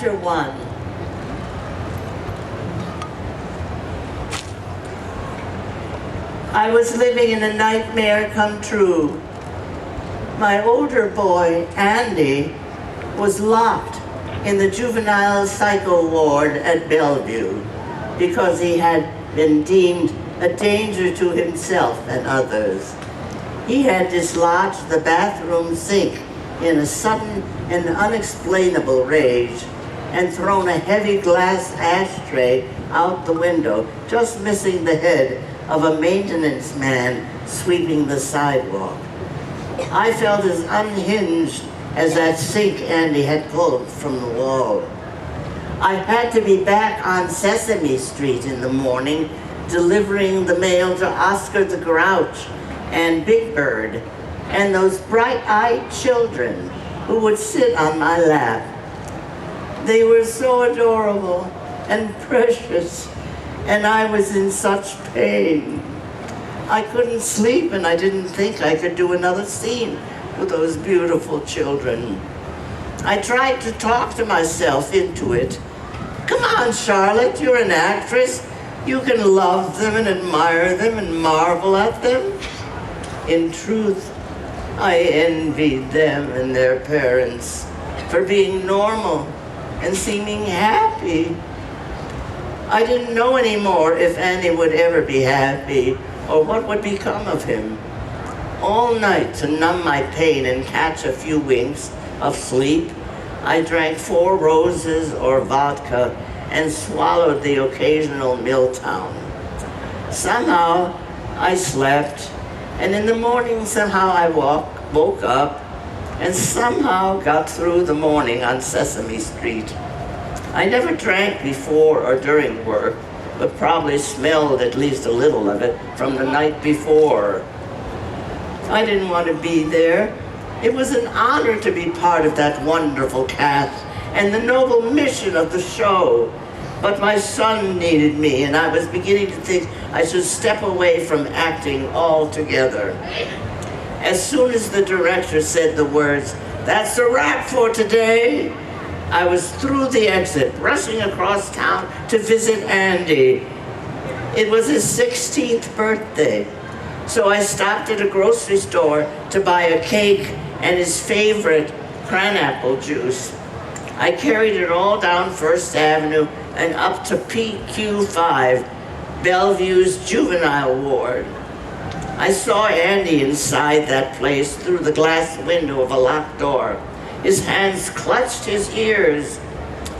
Chapter 1. I was living in a nightmare come true. My older boy, Andy, was locked in the juvenile psycho ward at Bellevue because he had been deemed a danger to himself and others. He had dislodged the bathroom sink in a sudden and unexplainable rage and thrown a heavy glass ashtray out the window, just missing the head of a maintenance man sweeping the sidewalk. I felt as unhinged as that sink Andy had pulled from the wall. I had to be back on Sesame Street in the morning, delivering the mail to Oscar the Grouch and Big Bird, and those bright-eyed children who would sit on my lap. They were so adorable and precious, and I was in such pain. I couldn't sleep, and I didn't think I could do another scene with those beautiful children. I tried to talk to myself into it. Come on, Charlotte, you're an actress. You can love them and admire them and marvel at them. In truth, I envied them and their parents for being normal and seeming happy. I didn't know anymore if Andy would ever be happy or what would become of him. All night, to numb my pain and catch a few winks of sleep, I drank 4 roses or vodka and swallowed the occasional Milltown. Somehow, I slept, and in the morning somehow I woke up and somehow got through the morning on Sesame Street. I never drank before or during work, but probably smelled at least a little of it from the night before. I didn't want to be there. It was an honor to be part of that wonderful cast and the noble mission of the show. But my son needed me, and I was beginning to think I should step away from acting altogether. As soon as the director said the words, "That's a wrap for today," I was through the exit, rushing across town to visit Andy. It was his 16th birthday, so I stopped at a grocery store to buy a cake and his favorite cranapple juice. I carried it all down First Avenue and up to PQ5, Bellevue's juvenile ward. I saw Andy inside that place through the glass window of a locked door. His hands clutched his ears.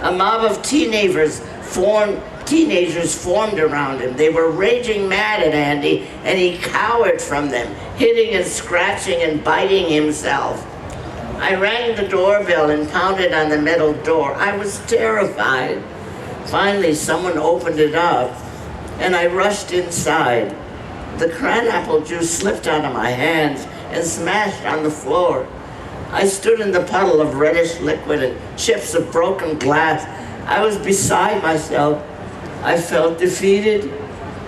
A mob of teenagers formed around him. They were raging mad at Andy, and he cowered from them, hitting and scratching and biting himself. I rang the doorbell and pounded on the metal door. I was terrified. Finally, someone opened it up, and I rushed inside. The cranapple juice slipped out of my hands and smashed on the floor. I stood in the puddle of reddish liquid and chips of broken glass. I was beside myself. I felt defeated,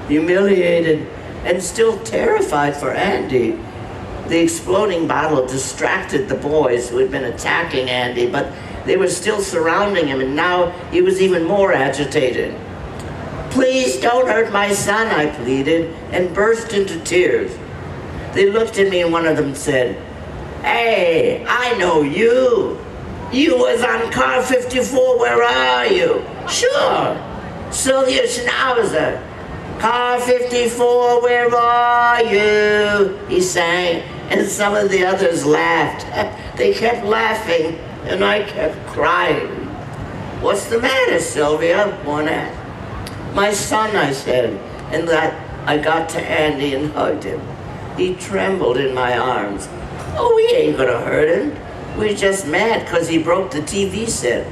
humiliated, and still terrified for Andy. The exploding bottle distracted the boys who had been attacking Andy, but they were still surrounding him, and now he was even more agitated. "Please don't hurt my son," I pleaded, and burst into tears. They looked at me, and one of them said, "Hey, I know you. You was on car 54, where are you?" "Sure, Sylvia Schnauzer. Car 54, where are you?" he sang, and some of the others laughed. They kept laughing, and I kept crying. "What's the matter, Sylvia?" one asked. "My son," I said, and that I got to Andy and hugged him. He trembled in my arms. "Oh, we ain't gonna hurt him. We're just mad 'cause he broke the TV set."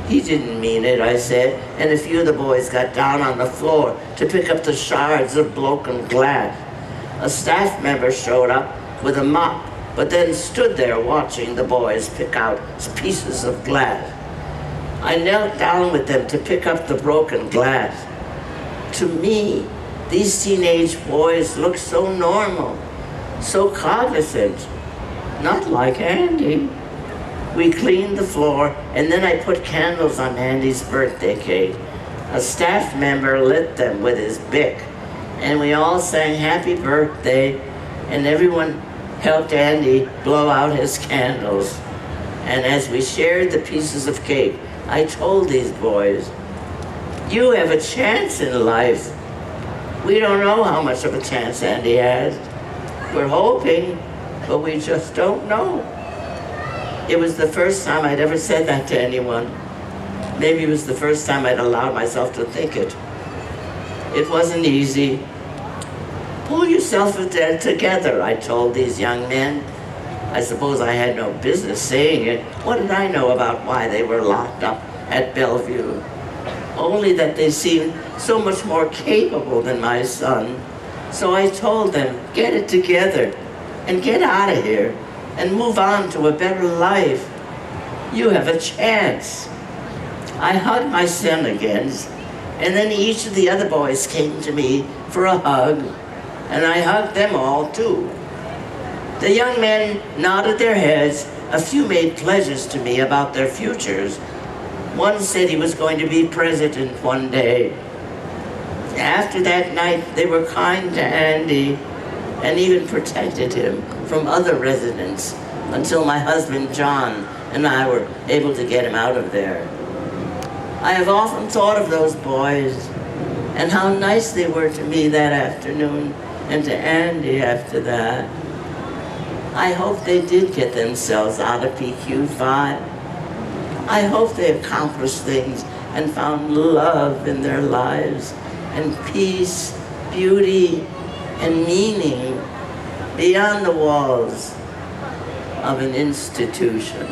"He didn't mean it," I said, and a few of the boys got down on the floor to pick up the shards of broken glass. A staff member showed up with a mop, but then stood there watching the boys pick out pieces of glass. I knelt down with them to pick up the broken glass. To me, these teenage boys looked so normal, so cognizant, not like Andy. We cleaned the floor, and then I put candles on Andy's birthday cake. A staff member lit them with his Bic, and we all sang happy birthday, and everyone helped Andy blow out his candles. And as we shared the pieces of cake, I told these boys, you have a chance in life. We don't know how much of a chance Andy has. We're hoping, but we just don't know. It was the first time I'd ever said that to anyone. Maybe it was the first time I'd allowed myself to think it. It wasn't easy. Pull yourself together, I told these young men. I suppose I had no business saying it. What did I know about why they were locked up at Bellevue? Only that they seemed so much more capable than my son. So I told them, get it together and get out of here and move on to a better life. You have a chance. I hugged my son again, and then each of the other boys came to me for a hug, and I hugged them all too. The young men nodded their heads. A few made pledges to me about their futures. One said he was going to be president one day. After that night, they were kind to Andy and even protected him from other residents until my husband, John, and I were able to get him out of there. I have often thought of those boys and how nice they were to me that afternoon and to Andy after that. I hope they did get themselves out of PQ5. I hope they accomplished things and found love in their lives and peace, beauty, and meaning beyond the walls of an institution.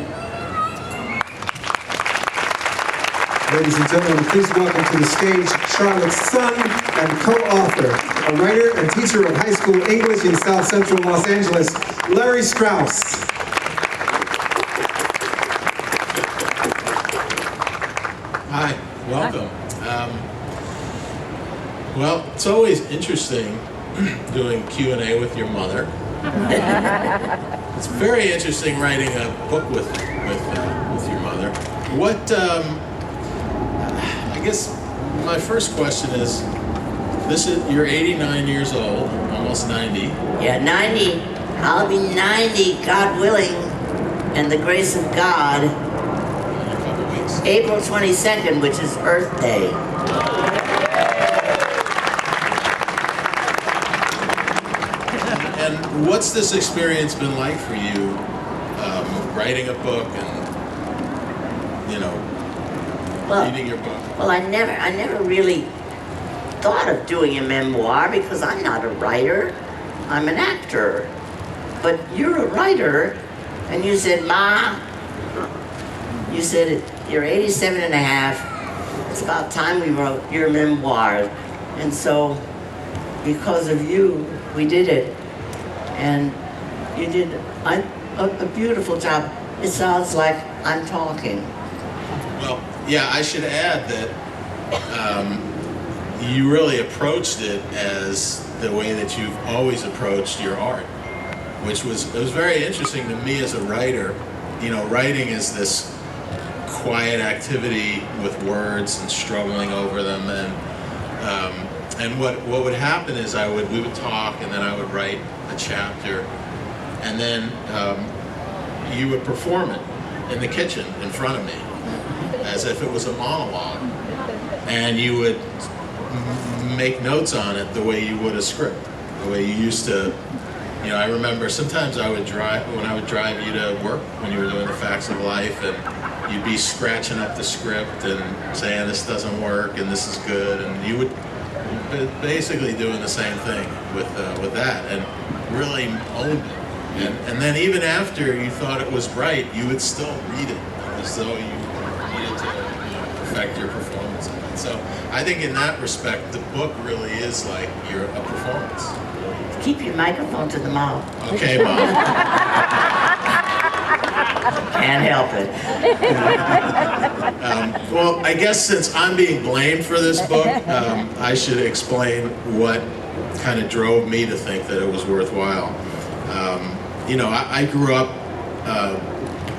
Ladies and gentlemen, please welcome to the stage Charlotte's son and co-author, a writer and teacher of high school English in South Central Los Angeles, Larry Strauss. Hi, welcome. Well, it's always interesting doing Q&A with your mother. It's very interesting writing a book with your mother. What, I guess my first question is, you're 89 years old, almost 90. Yeah, 90. I'll be 90, God willing, and the grace of God. In a couple weeks. April 22nd, which is Earth Day. And what's this experience been like for you, writing a book and, reading your book? Well, I never really thought of doing a memoir because I'm not a writer. I'm an actor. But you're a writer, and you said, Ma, you said you're 87 and a half. It's about time we wrote your memoir. And so, because of you, we did it. And you did a beautiful job. It sounds like I'm talking. Well, yeah, I should add that you really approached it as the way that you've always approached your art, it was very interesting to me as a writer. Writing is this quiet activity with words and struggling over them, and what would happen is we would talk, and then I would write a chapter, and then you would perform it in the kitchen in front of me as if it was a monologue, and you would make notes on it the way you would a script, the way you used to. I remember sometimes when I would drive you to work when you were doing the Facts of Life, and you'd be scratching up the script and saying this doesn't work and this is good, and you would basically doing the same thing with that, and really owned it. And then even after you thought it was right, you would still read it as though you needed to perfect your performance of it. So I think in that respect, the book really is like a performance. Keep your microphone to the mouth. Okay, Mom. Can't help it. Well, I guess since I'm being blamed for this book, I should explain what kind of drove me to think that it was worthwhile. I grew up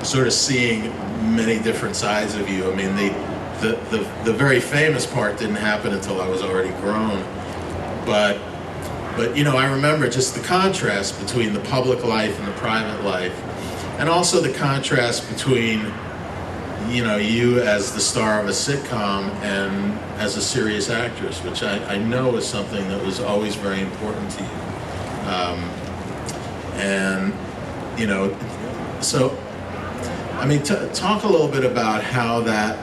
sort of seeing many different sides of you. I mean, the very famous part didn't happen until I was already grown, but you know, I remember just the contrast between the public life and the private life, and also the contrast between, you know, you as the star of a sitcom and as a serious actress, which I know is something that was always very important to you. And, you know, so, I mean, talk a little bit about how that,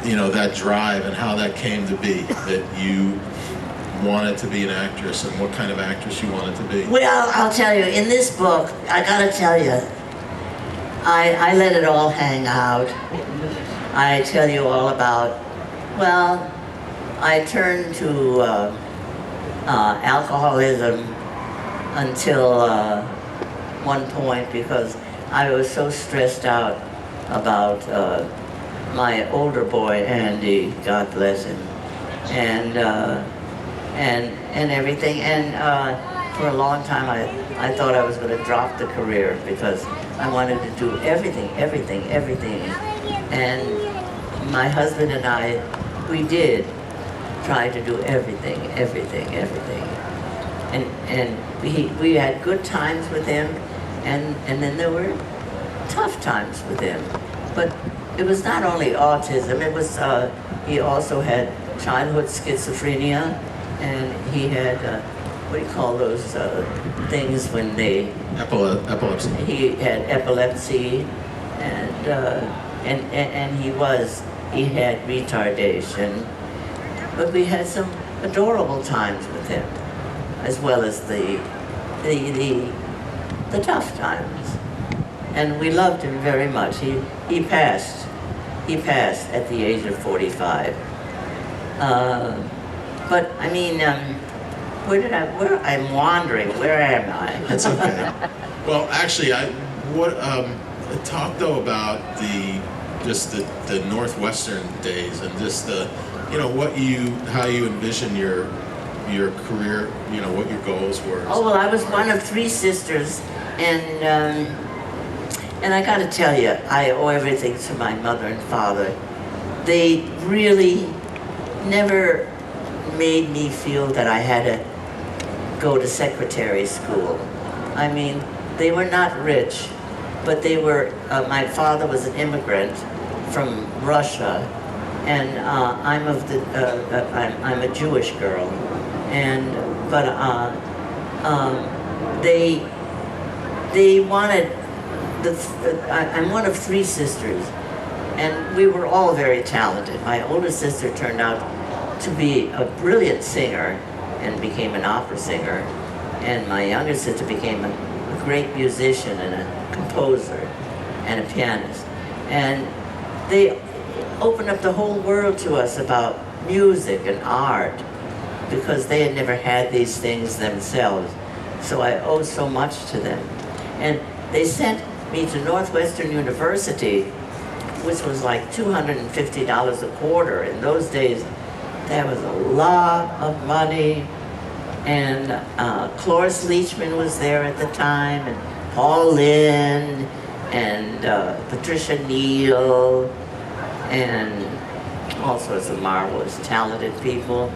you know, that drive and how that came to be, that you wanted to be an actress and what kind of actress you wanted to be. Well, I'll tell you, in this book, I gotta tell you, I let it all hang out. I tell you all about, well, I turned to alcoholism until one point because I was so stressed out about my older boy, Andy, God bless him, and everything. And for a long time, I thought I was going to drop the career because I wanted to do everything. And my husband and I, we did try to do everything. And we had good times with him, and then there were tough times with him. But it was not only autism, it was, he also had childhood schizophrenia, and he had, what do you call those things when they... Epilepsy. He had epilepsy, and he had retardation. But we had some adorable times with him, as well as the tough times. And we loved him very much. He passed at the age of 45. But I mean, I'm wandering. Where am I? That's okay. Well, actually, talk though about the Northwestern days and just the, you know, how you envision your career, you know, what your goals were. Oh, well, I was one of 3 sisters, and I got to tell you, I owe everything to my mother and father. They really never made me feel that I had to go to secretary school. I mean, they were not rich, but they were, my father was an immigrant from Russia, and I'm a Jewish girl, but they wanted, I'm one of 3 sisters, and we were all very talented. My older sister turned out to be a brilliant singer and became an opera singer, and my younger sister became a great musician and a composer and a pianist. And they opened up the whole world to us about music and art because they had never had these things themselves. So I owe so much to them. And they sent me to Northwestern University, which was like $250 a quarter. In those days, that was a lot of money. And Cloris Leachman was there at the time, and Paul Lynde, and Patricia Neal, and all sorts of marvelous, talented people.